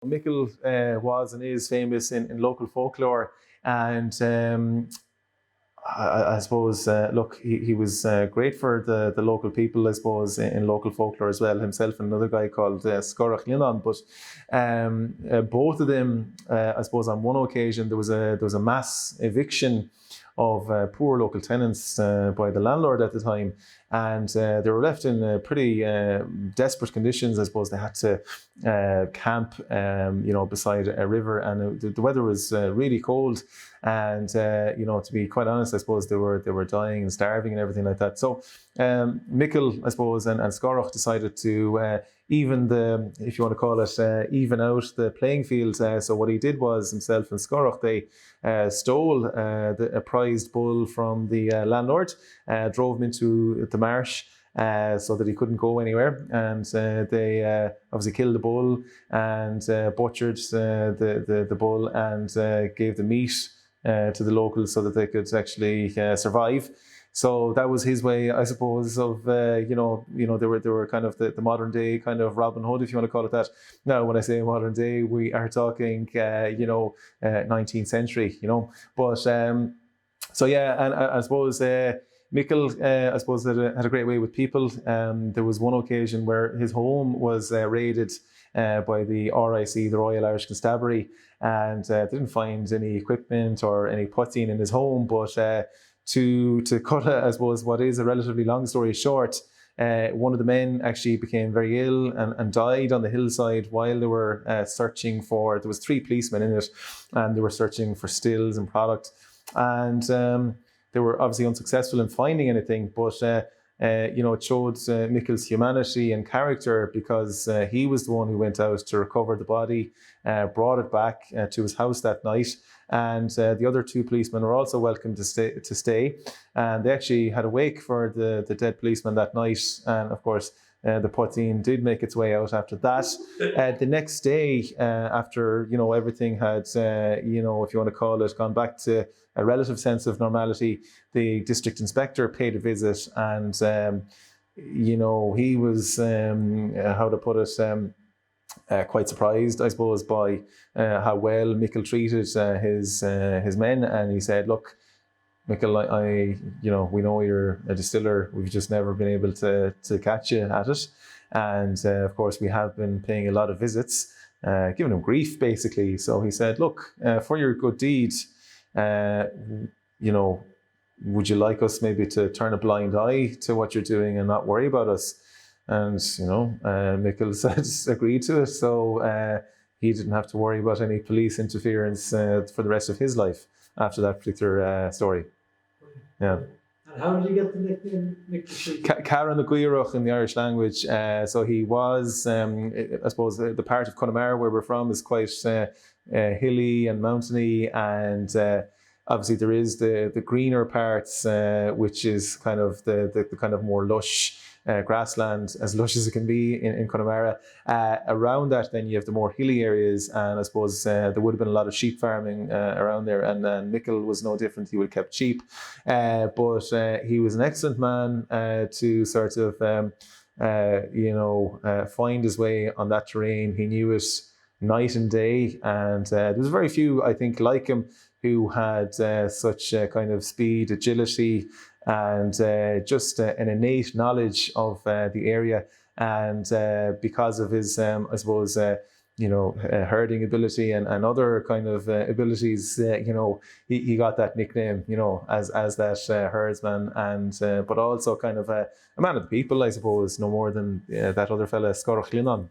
Micil was and is famous in local folklore, and I suppose, look, he was great for the local people, I suppose, in local folklore as well, himself and another guy called Scorach Linan. But both of them, I suppose, on one occasion, there was a mass eviction of poor local tenants by the landlord at the time, and they were left in pretty desperate conditions. I suppose they had to camp, beside a river, and the weather was really cold. And to be quite honest, I suppose they were dying and starving and everything like that. So Micil, I suppose, and Scorach decided to if you want to call it, even out the playing field. So what he did was, himself and Scorach, they stole a prized bull from the landlord, drove him into the marsh, so that he couldn't go anywhere, and they obviously killed the bull and butchered the bull, and gave the meat to the locals so that they could actually survive. So that was his way, I suppose, of they were kind of the modern day kind of Robin Hood, if you want to call it that. Now, when I say modern day, we are talking 19th century, But so yeah, and I suppose Micil, I suppose, had a great way with people. There was one occasion where his home was raided by the RIC, the Royal Irish Constabulary, and didn't find any equipment or any poteen in his home. But to cut, I suppose, what is a relatively long story short, one of the men actually became very ill and died on the hillside while they were searching for. There was 3 policemen in it, and they were searching for stills and product, and they were obviously unsuccessful in finding anything. But it showed Micil's humanity and character, because he was the one who went out to recover the body, brought it back to his house that night, and the other 2 policemen were also welcome to stay. And they actually had a wake for the dead policeman that night, and of course the poteen did make its way out after that. The next day, after everything had, if you want to call it, gone back to a relative sense of normality, the district inspector paid a visit, and he was, how to put it, quite surprised, I suppose, by how well Micil treated his men. And he said, "Look, Micil, we know you're a distiller. We've just never been able to catch you at it. And of course, we have been paying a lot of visits, giving him grief, basically." So he said, "Look, for your good deed, would you like us maybe to turn a blind eye to what you're doing and not worry about us?" And, Micil said, agreed to it. So he didn't have to worry about any police interference for the rest of his life after that particular story. Yeah. And how did he get the nickname Micil? Caran the Guireach in the Irish language. So he was, I suppose, the part of Connemara where we're from is quite hilly and mountainy, and obviously there is the greener parts, which is kind of the kind of more lush grassland, as lush as it can be in Connemara. Around that, then you have the more hilly areas, and I suppose there would have been a lot of sheep farming around there, and Micil was no different. He would have kept sheep, but he was an excellent man to sort of find his way on that terrain. He knew it night and day, and there was very few, I think, like him, who had such kind of speed, agility, and just an innate knowledge of the area. And because of his, I suppose, herding ability and other kind of abilities, he got that nickname, as that herdsman, and but also kind of a man of the people, I suppose, no more than that other fella, Scorach Linan.